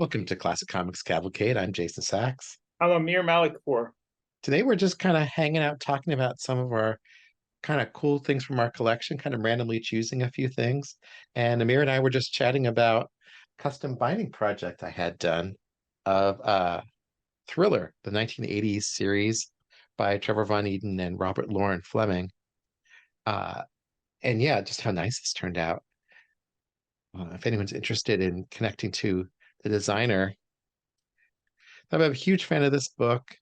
Welcome to Classic Comics Cavalcade. I'm Jason Sachs. I'm Amir Malik for. Today we're just kind of hanging out talking about some of our kind of cool things from our collection, kind of randomly choosing a few things. And Amir and I were just chatting about custom binding project I had done of Thriller, the 1980s series by Trevor Von Eden and Robert Lauren Fleming. Uh, and yeah, just how nice this turned out. If anyone's interested in connecting to the designer, I'm a huge fan of this book.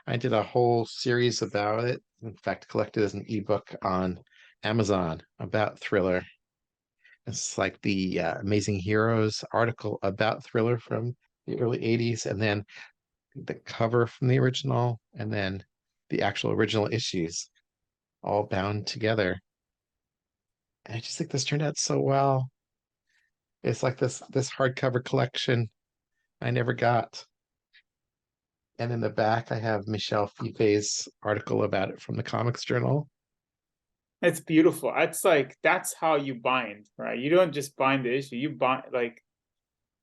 I did a whole series about it. In fact, collected as an ebook on Amazon about Thriller. It's like the Amazing Heroes article about Thriller from the early 80s, and then the cover from the original, and then the actual original issues all bound together. And I just think this turned out so well. It's like this hardcover collection I never got. And in the back, I have Michelle Fife's article about it from the Comics Journal. It's beautiful. It's like that's how you bind, right? You don't just bind the issue. You bind like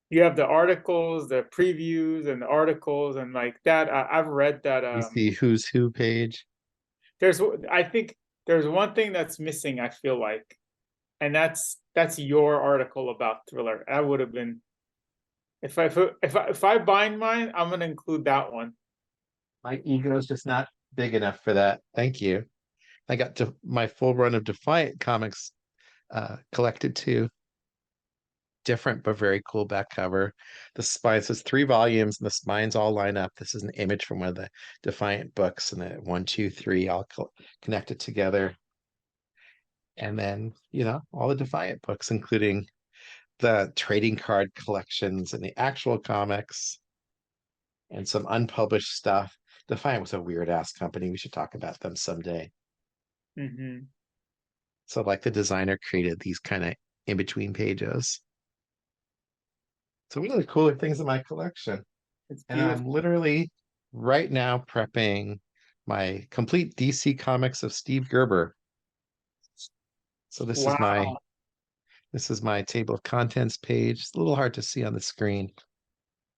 you have the articles, the previews, and the articles, and like that. I've read that. Is the Who's Who page. There's, I think there's one thing that's missing. I feel like, and that's your article about Thriller. That would have been if I bind mine, I'm gonna include that one. My ego is just not big enough for that. Thank you. I got to my full run of Defiant comics collected too. Different but very cool back cover. The spine says 3 volumes, and the spines all line up. This is an image from one of the Defiant books, and the 1, 2, 3 all connected together. And then, all the Defiant books, including the trading card collections and the actual comics and some unpublished stuff. Defiant was a weird ass company. We should talk about them someday. Mm-hmm. So, like, the designer created these kind of in between pages. So, one of the cooler things in my collection. It's And I'm beautiful. literally right now prepping my complete DC comics of Steve Gerber. So Wow. this is my table of contents page. It's a little hard to see on the screen.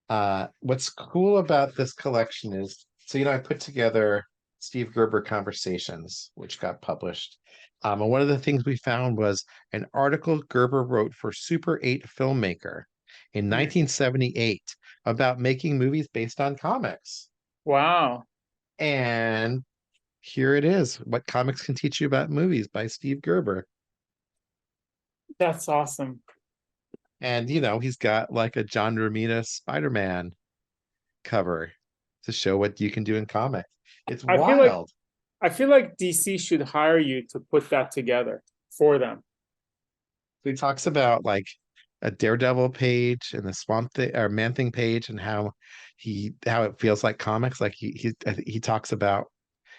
What's cool about this collection is, so I put together Steve Gerber Conversations, which got published. And one of the things we found was an article Gerber wrote for Super 8 Filmmaker in Mm. 1978 about making movies based on comics. Wow. And here it is, What Comics Can Teach You About Movies by Steve Gerber. That's awesome. And, he's got like a John Romita Spider-Man cover to show what you can do in comics. It's I feel like wild. I feel like DC should hire you to put that together for them. So he talks about like a Daredevil page and the Swamp Thing or Man Thing page, and how it feels like comics. Like he talks about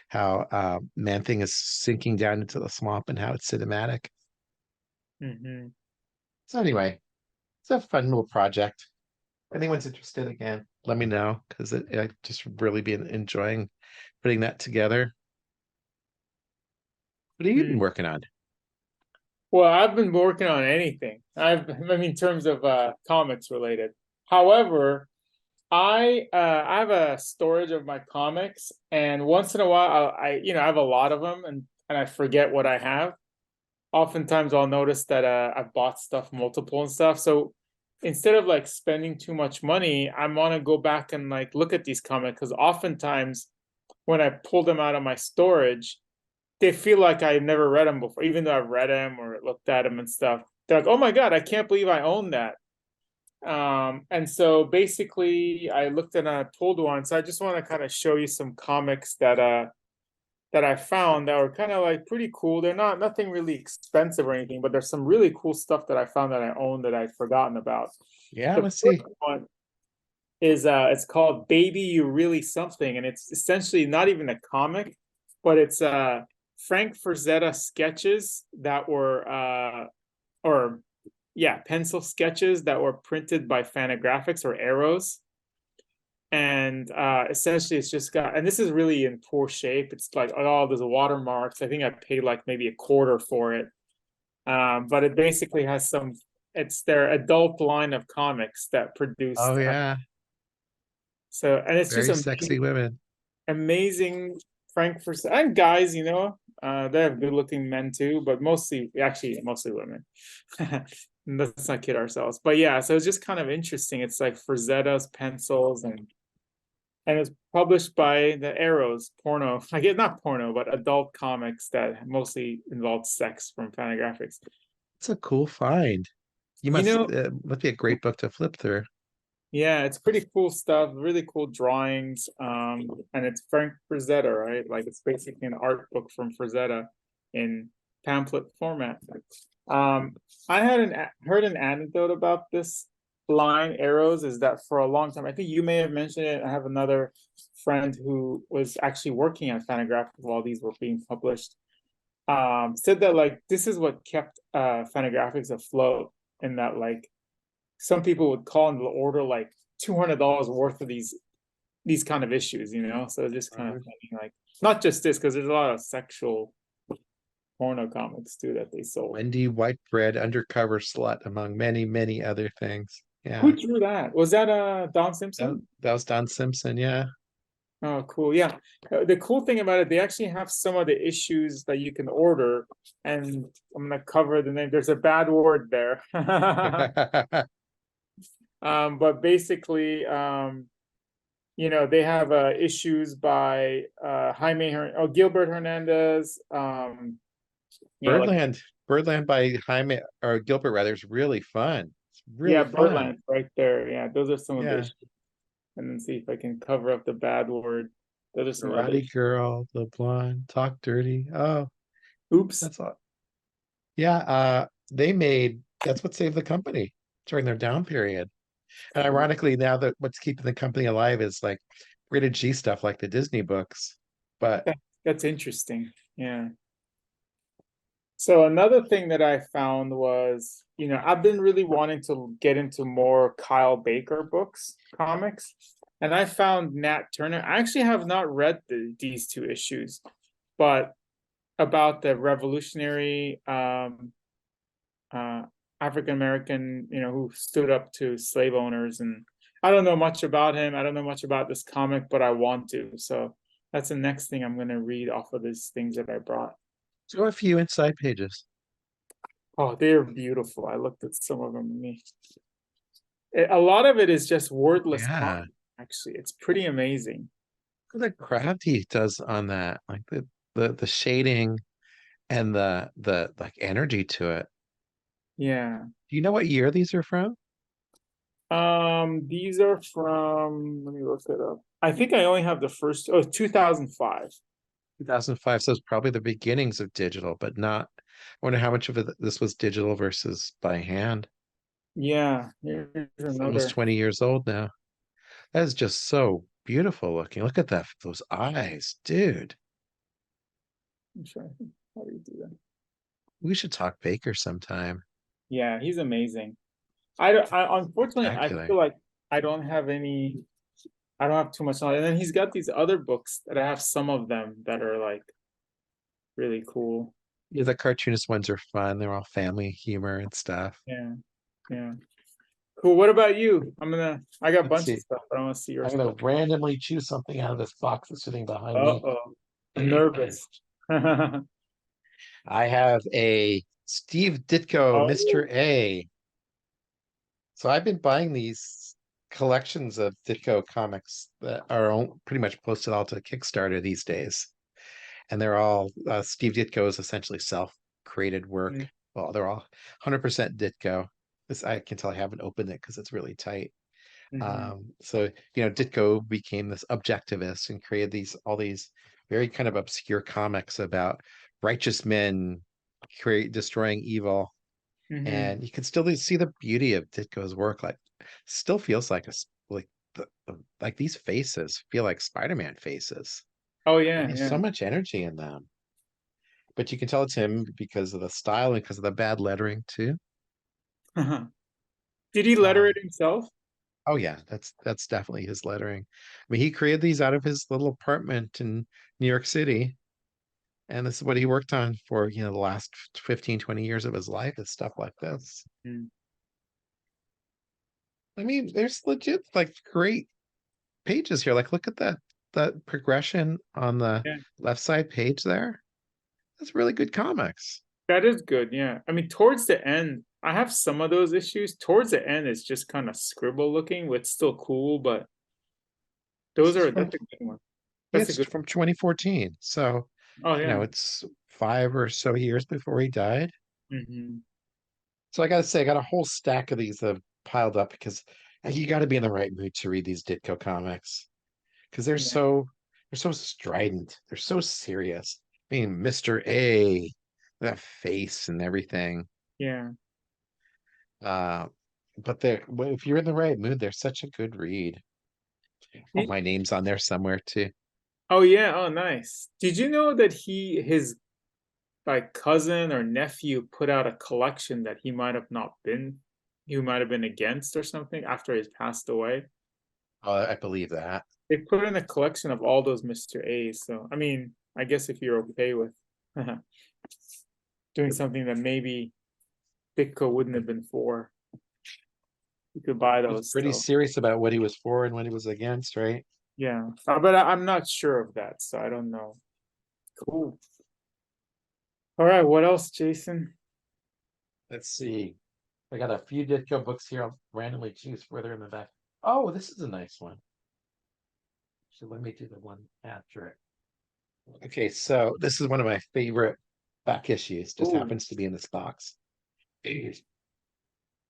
how Man Thing is sinking down into the swamp and how it's cinematic. Mm-hmm. So anyway, it's a fun little project. If anyone's interested, again, let me know, because I just really been enjoying putting that together. What have you been working on? Well, I've been working on anything. In terms of comics related. However, I have a storage of my comics, and once in a while, I have a lot of them, and I forget what I have. Oftentimes, I'll notice that I've bought stuff multiple and stuff. So instead of like spending too much money, I want to go back and like look at these comics, because oftentimes when I pull them out of my storage, they feel like I never read them before, even though I've read them or looked at them and stuff. They're like, "Oh my God, I can't believe I own that." And so basically, I looked and I pulled one. So I just want to kind of show you some comics that I found that were kind of like pretty cool. They're nothing really expensive or anything, but there's some really cool stuff that I found that I own that I'd forgotten about. Yeah, The let's first see. one is it's called Baby You Really Something, and it's essentially not even a comic, but it's Frank Frazetta sketches that were or yeah, pencil sketches that were printed by Fantagraphics or Arrows. And essentially it's just got, and this is really in poor shape. It's like, oh, there's watermarks. I think I paid like maybe a quarter for it. But it basically has some it's their adult line of comics that Oh produced. yeah, So, and it's just very sexy women. amazing. Frank Frazetta and guys, they have good looking men too, but mostly women. Let's not kid ourselves. But yeah, so it's just kind of interesting. It's like Frazetta's pencils, and it's published by the Arrows porno. I guess not porno, but adult comics that mostly involve sex from Fantagraphics. It's a cool find. You You must know, must be a great book to flip through. yeah, it's pretty cool stuff, really cool drawings. And it's Frank Frazetta, right? Like it's basically an art book from Frazetta in pamphlet format. Um, I heard an anecdote about this line Arrows is that for a long time, I think you may have mentioned it. I have another friend who was actually working at Fantagraphics while these were being published. Said that like this is what kept Fantagraphics afloat, and that like some people would call and order like $200 worth of these kind of issues, So it's just kind of funny, like not just this, because there's a lot of sexual porno comics too that they sold. Wendy Whitebread, undercover slut, among many, many other things. Who Yeah, drew that? Was that Don that, Simpson? that was Don Simpson. Yeah. Oh, cool. Yeah. The cool thing about it, they actually have some of the issues that you can order, and I'm gonna cover the name. There's a bad word there. But basically, they have issues by Gilbert Hernandez. Like Birdland by Jaime or Gilbert rather is really fun. It's yeah, really fun. Birdland right there. Yeah, those are some of the Yeah. issues. And then see if I can cover up the bad word. Those are some of the Karate issues. Girl, The Blonde, Talk Dirty. Oh, Oops. that's all. Yeah, they made that's what saved the company during their down period. And ironically, now that what's keeping the company alive is like rated G stuff like the Disney books. But That's interesting. Yeah. So another thing that I found was, I've been really wanting to get into more Kyle Baker books, comics, and I found Nat Turner. I actually have not read these two issues, but about the revolutionary uh, African American, who stood up to slave owners, and I don't know much about him. I don't know much about this comic, but I want to. So that's the next thing I'm going to read off of these things that I brought. show a few inside pages. Oh, they're beautiful. I looked at some of them. A lot of it is just wordless Yeah. content, actually. It's pretty amazing. Look at the craft he does on that. Like the shading and the like energy to it. Yeah. Do you know what year these are from? These are from, let me look it up. I think I only have the first, 2005. 2005. So it's probably the beginnings of digital, but not. I wonder how much of it this was digital versus by hand. Yeah, here's It's almost another. 20 years old now. That is just so beautiful looking. Look at that, those eyes, dude. I'm trying to think, how do you do that? We should talk Baker sometime. Yeah, he's amazing. I unfortunately I Spectacular. feel like I don't have any I don't have too much knowledge. And then he's got these other books that I have some of them that are like really cool. Yeah, the cartoonist ones are fun. They're all family humor and stuff. Yeah, yeah. Cool. What about you? I got a Let's bunch of see. stuff, but I want to see your I'm gonna stuff. randomly choose something out of this box that's sitting behind me. Uh-oh. I'm nervous. I have a Steve Ditko, Oh, Mr. A. So I've been buying these collections of Ditko comics that are pretty much posted all to Kickstarter these days. And they're all Steve Ditko's essentially self-created work. Well, they're all 100% Ditko. This I can tell I haven't opened it because it's really tight. mm-hmm. So Ditko became this objectivist and created all these very kind of obscure comics about righteous men destroying evil, Mm-hmm. and you can still see the beauty of Ditko's work. Like, still feels like like like these faces feel like Spider-Man faces. Oh Like, yeah, there's yeah. so much energy in them, but you can tell it's him because of the style and because of the bad lettering too. Did he letter Um, it himself? Oh yeah, that's definitely his lettering. I mean, he created these out of his little apartment in New York City, and this is what he worked on for, the last 15, 20 years of his life is stuff like this. Mm. I mean, there's legit like great pages here. Like, look at that progression on the Yeah, left side page there. That's really good comics. that is good. Yeah. I mean, towards the end, I have some of those issues. Towards the end, it's just kind of scribble looking, but still cool. But This is that's from a good one. yeah, That's a it's good from 2014. So, Oh yeah. it's 5 or so years before he died. Hmm. So I gotta say, I got a whole stack of these piled up because you got to be in the right mood to read these Ditko comics because Yeah. they're so strident. They're so serious. I mean, Mr. A, that face and everything. Yeah. Uh, but if you're in the right mood, they're such a good read. Oh, He- my name's on there somewhere too. oh yeah. Oh nice. Did you know that his like cousin or nephew put out a collection that he might have been against or something after he's passed away? Oh, I believe that. They put in a collection of all those Mr. A's. So I mean, I guess if you're okay with doing something that maybe Ditko wouldn't have been for, you could buy He was those pretty still. serious about what he was for and what he was against, right? Yeah. But I'm not sure of that, so I don't know. Cool. All right, what else, Jason? Let's see. I got a few Ditko books here. I'll randomly choose further in the back. Oh, this is a nice one. So let me do the one after it. Okay, so this is one of my favorite back issues. Just Ooh. happens to be in this box.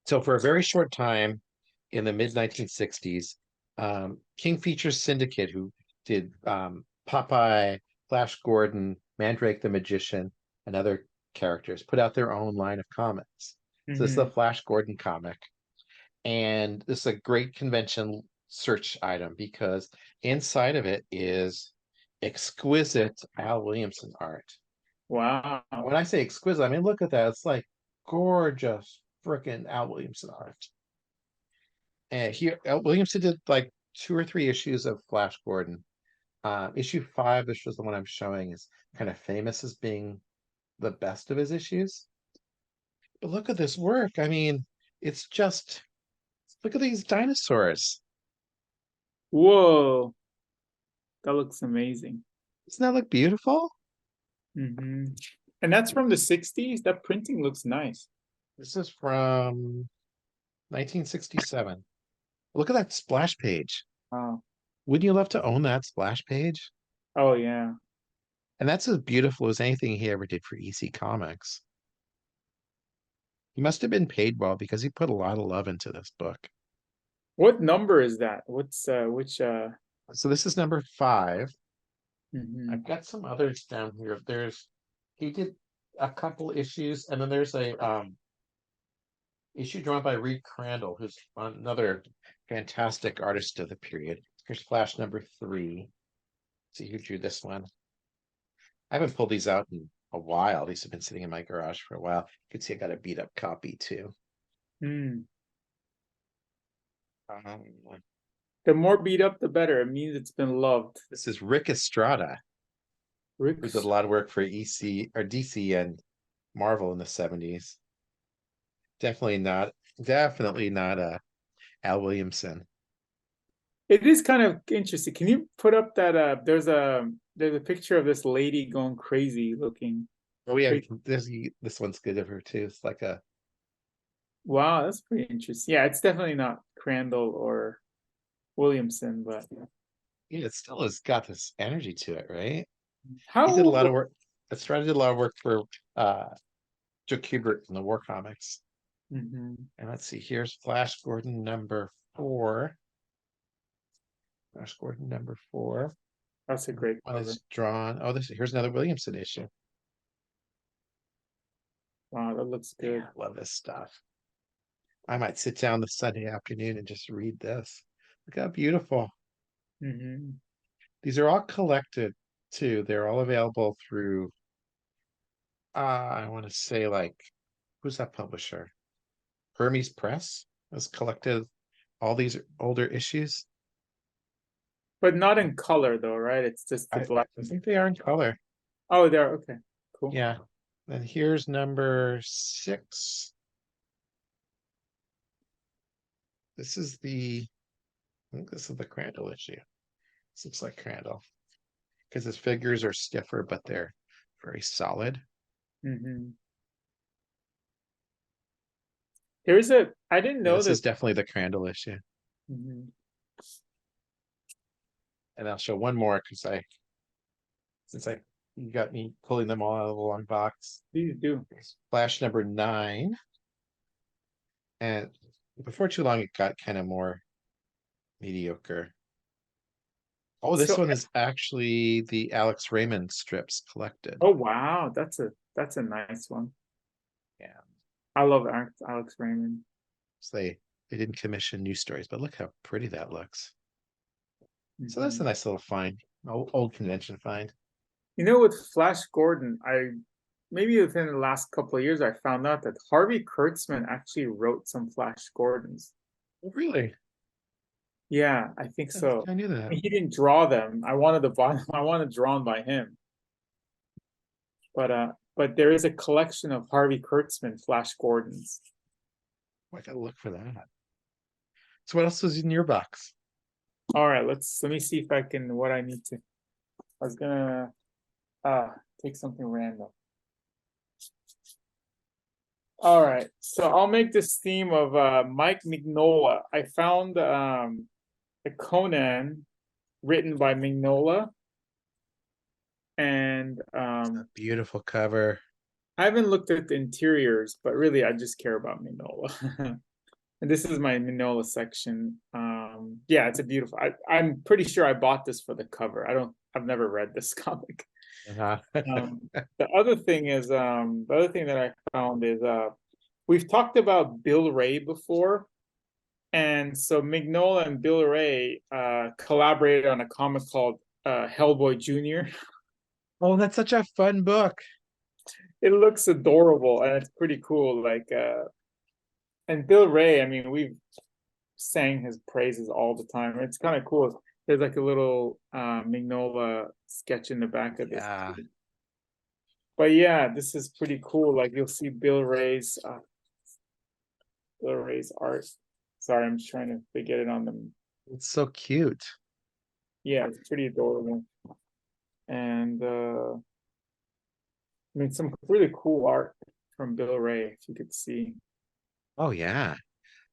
So for a very short time in the mid 1960s, King Features Syndicate, who did Popeye, Flash Gordon, Mandrake the Magician, and other characters, put out their own line of comics. So this is a Hmm. Flash Gordon comic. And this is a great convention search item because inside of it is exquisite Al Williamson art. Wow. When I say exquisite, I mean, look at that. It's like gorgeous freaking Al Williamson art. And Al Williamson did like 2 or 3 issues of Flash Gordon. Issue 5, which was the one I'm showing, is kind of famous as being the best of his issues. But look at this work. I mean, it's just look at these dinosaurs. Whoa. That looks amazing. Doesn't that look beautiful? Hmm. And that's from the 60s. That printing looks nice. This is from 1967. Look at that splash page. Wow. Wouldn't you love to own that splash page? Oh yeah. And that's as beautiful as anything he ever did for EC Comics. He must have been paid well because he put a lot of love into this book. What number is that? What's which So this is number 5. I've mhm. got some others down here. He did a couple issues, and then there's a issue drawn by Reed Crandall, who's another fantastic artist of the period. Here's Flash number 3. Let's see who drew this one. I haven't pulled these out in a while. These have been sitting in my garage for a while. You can see I got a beat up copy too. Mm. Um, The more beat up, the better. It means it's been loved. this is Rick Estrada, who did a Rick's. lot of work for EC or DC and Marvel in the 70s. Definitely not Al Williamson. It is kind of interesting. Can you put up that there's a picture of this lady going crazy looking. Oh yeah, Crazy. this one's good of her too. It's like a Wow, that's pretty interesting. Yeah, it's definitely not Crandall or Williamson, but yeah, it still has got this energy to it, right? He how did a lot old? of work. Estrada did a lot of work for Joe Kubert in the War Comics. Mhm. And let's see, here's Flash Gordon number 4. Flash Gordon number 4. That's a great One cover. is drawn. Oh, here's another Williamson issue. Wow, that looks good. Yeah, I love this stuff. I might sit down this Sunday afternoon and just read this. Look how beautiful. Hmm. These are all collected too. They're all available through I want to say like who's that publisher? Hermes Press has collected all these older issues. But not in color though, right? It's just the I, black. I think they are in color. Oh, there. Okay, cool. Yeah. And here's number 6. This is the, I think this is the Crandall issue. This looks like Crandall because his figures are stiffer, but they're very solid. Hmm. I didn't Yeah, know this this. is definitely the Crandall issue. Mhm. And I'll show one more because since you got me pulling them all out of the long box. Please do. Flash number 9. And before too long, it got kind of more mediocre. Oh, this So, one is actually the Alex Raymond strips collected. oh wow, that's a nice one. Yeah. I love Alex Raymond. So they didn't commission new stories, but look how pretty that looks. So that's a Mhm. nice little find, old convention find. You know, with Flash Gordon, I maybe within the last couple of years, I found out that Harvey Kurtzman actually wrote some Flash Gordons. Oh, really? Yeah, I think I don't so. think I knew that. He didn't draw them. I wanted to buy them. I wanted drawn by him. But there is a collection of Harvey Kurtzman Flash Gordons. Oh, I gotta look for that. So what else is in your box? All right, let me see if I can what I need to. I was gonna take something random. All right, so I'll make this theme of Mike Mignola. I found a Conan written by Mignola, and A beautiful cover. I haven't looked at the interiors, but really I just care about Mignola. And this is my Mignola section. Yeah, it's a beautiful. I'm pretty sure I bought this for the cover. I've never read this comic. Uh-huh. The other thing is, the other thing that I found is, we've talked about Bill Ray before, and so Mignola and Bill Ray collaborated on a comic called Hellboy Jr. Oh, that's such a fun book. It looks adorable and it's pretty cool. Like, and Bill Ray, I mean, we've sang his praises all the time. It's kind of cool. There's like a little Mignola sketch in the back of this. Yeah. But yeah, this is pretty cool. Like you'll see Bill Ray's art. Sorry, I'm just trying to get it on them. It's so cute. Yeah, it's pretty adorable. And I mean some really cool art from Bill Ray, if you could see. Oh yeah.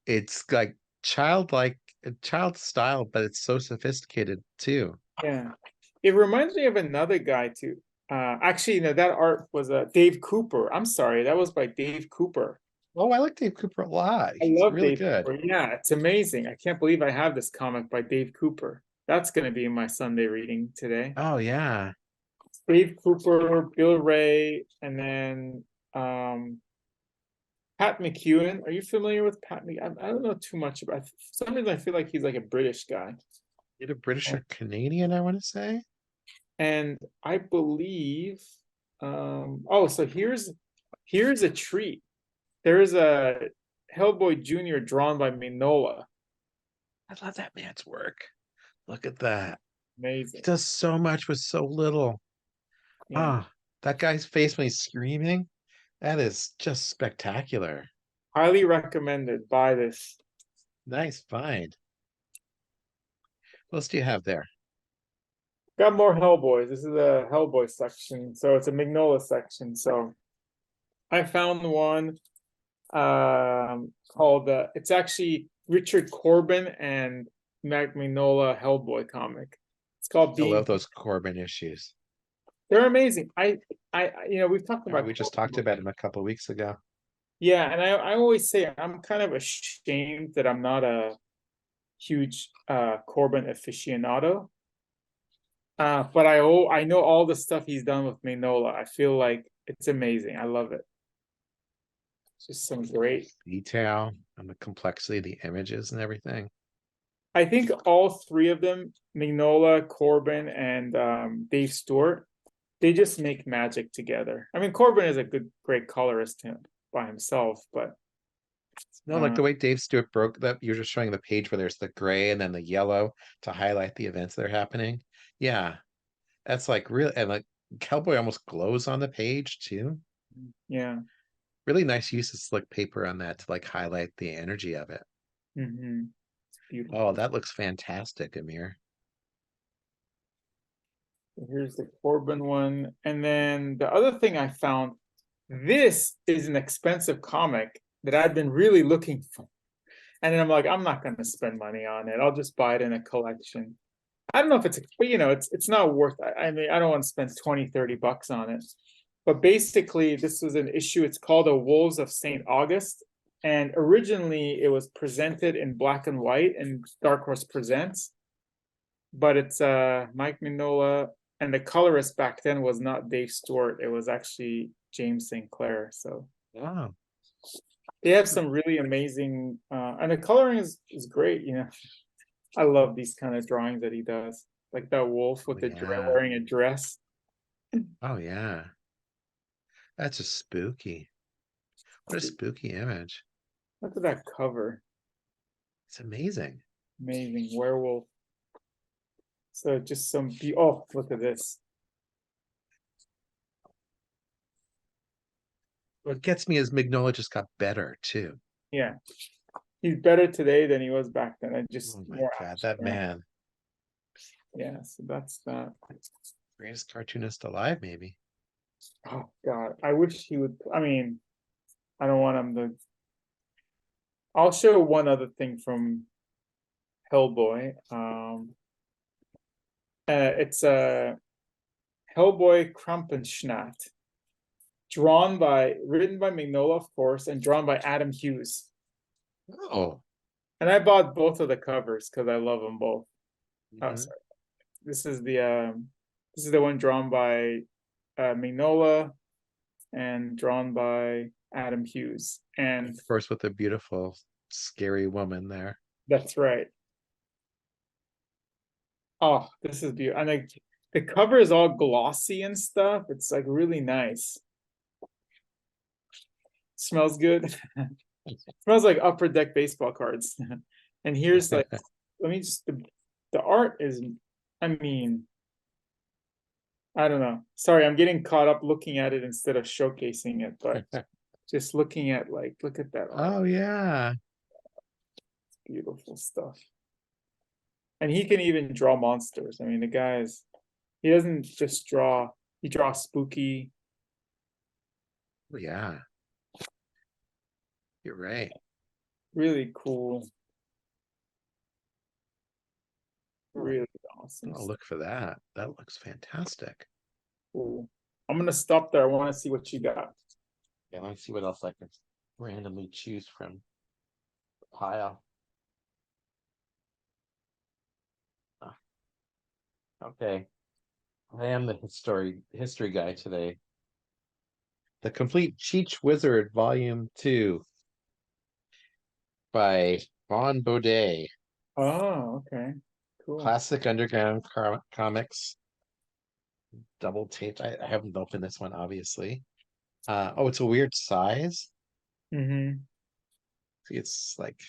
It's like childlike, child style, but it's so sophisticated too. Yeah. It reminds me of another guy too. Actually, no, that art was Dave Cooper. I'm sorry, that was by Dave Cooper. Oh, I like Dave Cooper a lot. I He's love really Dave good. Cooper. Yeah, it's amazing. I can't believe I have this comic by Dave Cooper. That's going to be my Sunday reading today. Oh yeah. Dave Cooper, Bill Ray, and then Pat McEwen. Are you familiar with Pat McEwen? I don't know too much about. For some reason, I feel like he's like a British guy. Either British or Canadian, I want to say. And I believe, oh, so here's a treat. There's a Hellboy Jr. drawn by Mignola. I love that man's work. Look at that. He Amazing. does so much with so little. Yeah. Ah, that guy's face when he's screaming, that is just spectacular. Highly recommended. Buy this. Nice find. What else do you have there? Got more Hellboys. This is a Hellboy section, so it's a Mignola section. So I found one called it's actually Richard Corben and Mac Mignola Hellboy comic. It's called I love Being. those Corben issues. They're amazing. You know, we've talked Remember, about we just Corben talked before. about him a couple of weeks ago. Yeah, and I always say I'm kind of ashamed that I'm not a huge Corben aficionado. But I know all the stuff he's done with Mignola. I feel like it's amazing. I love it. It's just some great. Detail and the complexity of the images and everything. I think all three of them, Mignola, Corben, and Dave Stewart, they just make magic together. I mean, Corben is a great colorist by himself, but No, like the way Dave Stewart broke that, you're just showing the page where there's the gray and then the yellow to highlight the events that are happening. Yeah, that's like real, and like Cowboy almost glows on the page too. yeah. Really nice use of slick paper on that to like highlight the energy of it. Hmm. beautiful. Oh, that looks fantastic, Amir. Here's the Corben one. And then the other thing I found, this is an expensive comic that I've been really looking for. And then I'm like, I'm not gonna spend money on it. I'll just buy it in a collection. I don't know if it's, but it's not worth it. I mean, I don't want to spend 20, 30 bucks on it. But basically, this was an issue. It's called The Wolves of St. August. And originally, it was presented in black and white and Dark Horse Presents. But it's Mike Mignola, and the colorist back then was not Dave Stewart. It was actually James St. Clair. So Wow. they have some really amazing, and the coloring is great. I love these kind of drawings that he does, like that wolf with the Yeah. wearing a dress. Oh, yeah. That's just spooky. What a spooky image. Look at that cover, It's amazing. amazing werewolf. So just some oh, look at this. What gets me is Mignola just got better too. Yeah, he's better today than he was back then. I just Oh my more God, that action. man. Yeah, so that's that. Greatest cartoonist alive, maybe. Oh God, I wish he would. I mean, I don't want him to. I'll show one other thing from Hellboy. It's a Hellboy Krampenschnacht, written by Mignola, of course, and drawn by Adam Hughes. Oh. And I bought both of the covers because I love them both. Oh, Mhm. sorry. This is the one drawn by Mignola and drawn by Adam Hughes. And Of course, with a beautiful, scary woman there. that's right. Oh, this is beautiful. And like the cover is all glossy and stuff. It's like really nice. Smells good. Smells like upper deck baseball cards. And here's like, let me just the art is, I mean, I don't know. Sorry, I'm getting caught up looking at it instead of showcasing it, but just looking at like, look at that art. Oh yeah. Beautiful stuff. And he can even draw monsters. I mean, the guy's he doesn't just draw, he draws spooky. Oh, yeah. You're right. Really cool. Really awesome. I'll look for that. That looks fantastic. Cool. I'm gonna stop there. I want to see what you got. Yeah, let me see what else I can randomly choose from the pile. Okay. I am the history guy today. The Complete Cheech Wizard, Volume 2 by Vaughn Bode. Oh, okay. Cool. Classic Underground Comics. Double taped. I haven't opened this one, obviously. Oh, it's a weird size. Mm-hmm. See, it's like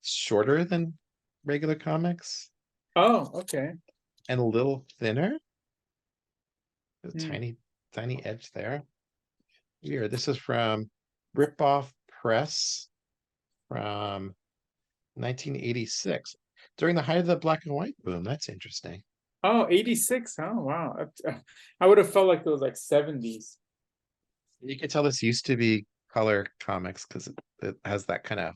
shorter than regular comics Oh, okay. and a little thinner. A Mm. tiny edge there. Weird. This is from Ripoff Press from 1986 during the height of the black and white boom. That's interesting. Oh, 86. Oh, wow. I would have felt like it was like 70s. You can tell this used to be color comics because it has that kind of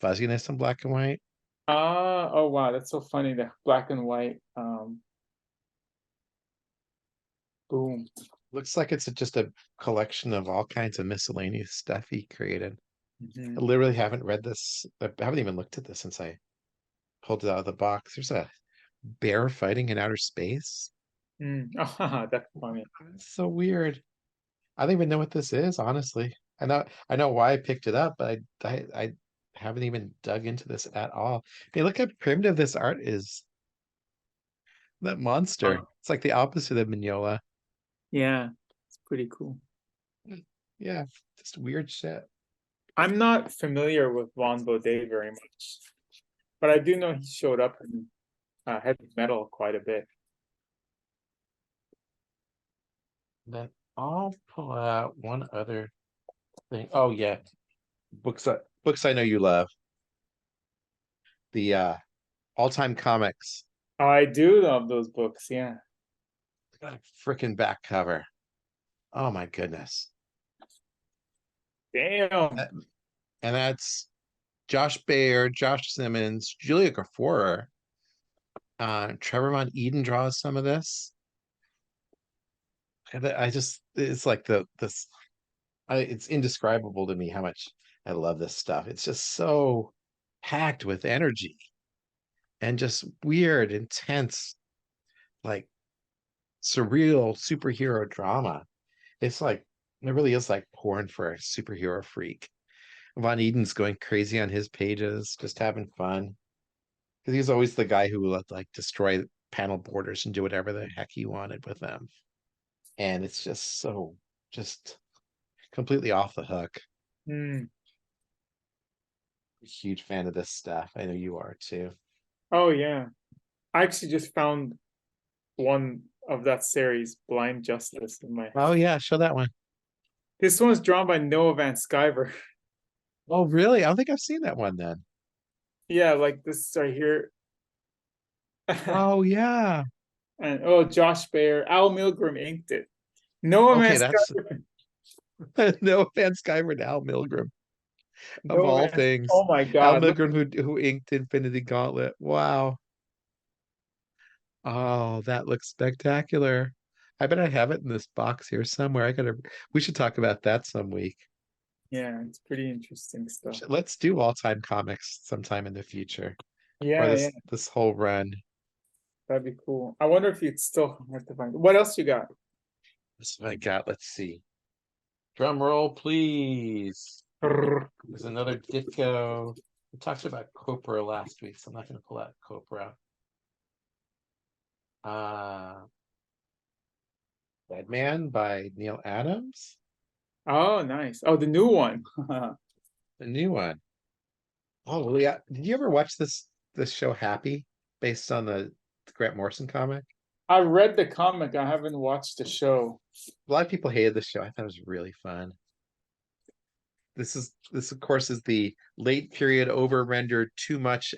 fuzziness in black and white. Ah, oh wow, that's so funny. The black and white. Boom. Looks like it's just a collection of all kinds of miscellaneous stuff he created. I Mhm. literally haven't read this. I haven't even looked at this since I pulled it out of the box. There's a bear fighting in outer space. Mm. Ah, that's funny. It's so weird. I don't even know what this is, honestly. I know why I picked it up, but I haven't even dug into this at all. I mean, look how primitive this art is. That monster. Oh, It's like the opposite of Mignola. yeah, it's pretty cool. Yeah, just weird shit. I'm not familiar with Vaughn Bode very much, but I do know he showed up in heavy metal quite a bit. Then I'll pull out one other thing. Oh yeah, books I know you love. the all-time comics. I do love those books. Yeah. Look at that freaking back cover. Oh my goodness. Damn. That- and that's Josh Baer, Josh Simmons, Julia Gaforer. Trevor Von Eden draws some of this. And I just, it's like it's indescribable to me how much I love this stuff. It's just so packed with energy and just weird, intense, like surreal superhero drama. It's like it really is like porn for a superhero freak. Von Eden's going crazy on his pages, just having fun. Because he's always the guy who would like destroy panel borders and do whatever the heck he wanted with them. And it's just so just completely off the hook. Hmm. Huge fan of this stuff. I know you are too. Oh yeah. I actually just found one of that series, Blind Justice, in my. Oh yeah, show that one. This one's drawn by Noah Van Sciver. Oh really? I don't think I've seen that one then. Yeah, like this right here. Oh yeah. And oh, Josh Baer, Al Milgrom inked it. Noah Van Okay, that's Sciver. no offense, Skyrim, Al Milgrom of Noah all Van. things. Oh my Al God! Look. Milgrom who inked Infinity Gauntlet. Wow. Oh, that looks spectacular. I bet I have it in this box here somewhere. We should talk about that some week. Yeah, it's pretty interesting stuff. Let's do all-time comics sometime in the future. Or Yeah, yeah, this whole run. that'd be cool. I wonder if you'd still have to find it. What else you got? That's what I got. Let's see. Drum roll, please. There's another Ditko. We talked about Copra last week, so I'm not going to pull out Copra. Deadman by Neil Adams, Oh, nice. Oh, the new one. the new one. Oh, well, yeah. Did you ever watch this show Happy, based on the Grant Morrison comic? I read the comic. I haven't watched the show. A lot of people hated the show. I thought it was really fun. This of course is the late period over rendered too much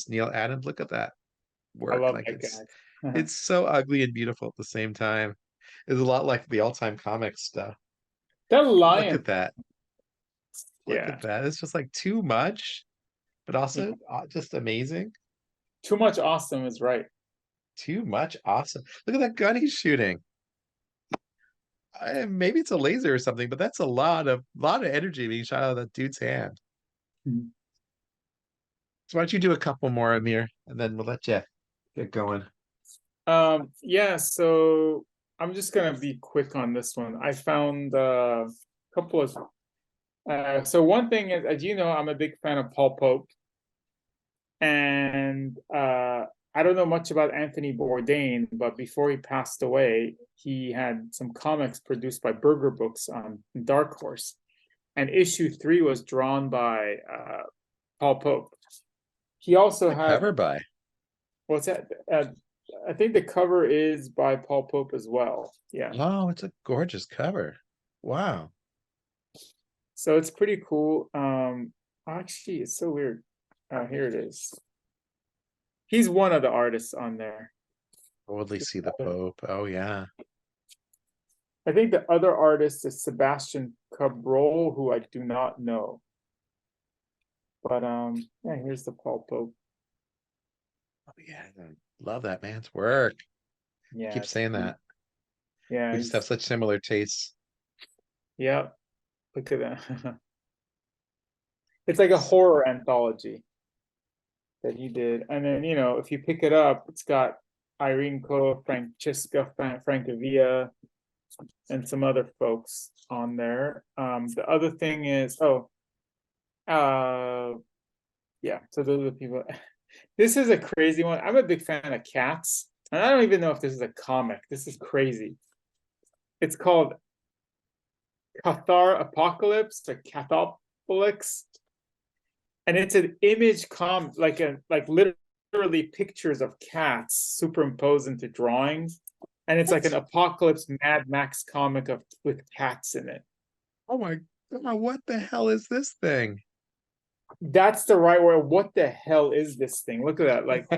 Neil Adams. Look at that I work. love Like that guy. it's so ugly and beautiful at the same time. It's a lot like the all-time comics stuff. That Look lion. at that. Look Yeah. at that. It's just like too much, but also just amazing. Too much awesome is right. Too much awesome. Look at that gun he's shooting. Maybe it's a laser or something, but that's a lot of energy being shot out of that dude's hand. Mhm. So why don't you do a couple more, Amir, and then we'll let you get going. Yeah, so I'm just gonna be quick on this one. I found a couple of so one thing is, as you know, I'm a big fan of Paul Pope. And I don't know much about Anthony Bourdain, but before he passed away, he had some comics produced by Burger Books on Dark Horse. And issue 3 was drawn by Paul Pope. He also had Cover by. what's that? I think the cover is by Paul Pope as well. Yeah. Oh, it's a gorgeous cover. Wow. So it's pretty cool. Actually, it's so weird. Here it is. He's one of the artists on there. Boldly see the Pope. Oh yeah. I think the other artist is Sebastian Cabrol, who I do not know. But yeah, here's the Paul Pope. Oh yeah. I love that man's work. Yeah. Keep saying that. Yeah. We just have such similar tastes. Yeah. Look at that. It's like a horror anthology that he did. And then, you know, if you pick it up, it's got Irene Coe, Francesca Francavilla, and some other folks on there. The other thing is, yeah, so those are the people. This is a crazy one. I'm a big fan of cats, and I don't even know if this is a comic. This is crazy. It's called Cathar Apocalypse or Cathopolis, and it's an image like literally pictures of cats superimposed into drawings, and it's like an apocalypse Mad Max comic with cats in it. Oh my God, what the hell is this thing? That's the right word. What the hell is this thing? Look at that. Like,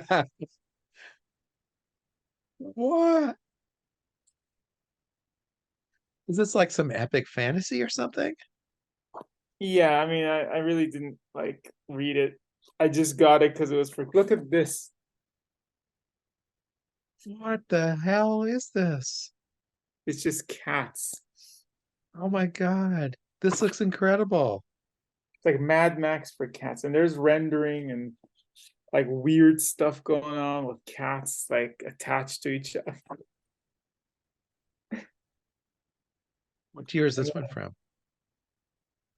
What? Is this like some epic fantasy or something? yeah, I mean, I really didn't like read it. I just got it because it was for, look at this. What the hell is this? It's just cats. Oh my God. This looks incredible. It's like Mad Max for cats. And there's rendering and like weird stuff going on with cats like attached to each other. What year is this one from?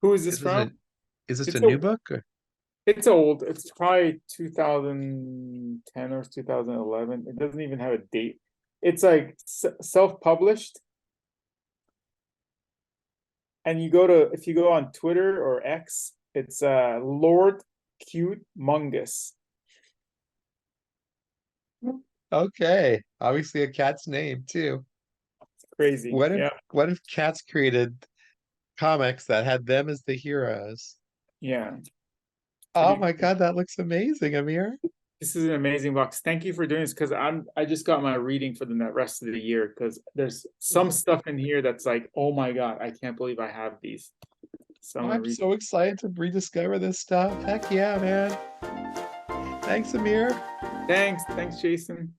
Who is this Is this a from? is this a It's new book? Or? it's old. It's probably 2010 or 2011. It doesn't even have a date. It's like self-published. And you go to, if you go on Twitter or X, it's Lord Cute Mungus. Okay. Obviously a cat's name too. Crazy. Yeah. What if cats created comics that had them as the heroes? Yeah. Oh Pretty my cool. God, that looks amazing, Amir. This is an amazing box. Thank you for doing this because I just got my reading for the rest of the year because there's some stuff in here that's like, oh my God, I can't believe I have these. So I'm gonna I'm read. so excited to rediscover this stuff. Heck yeah, man. Thanks, Amir. Thanks, Jason.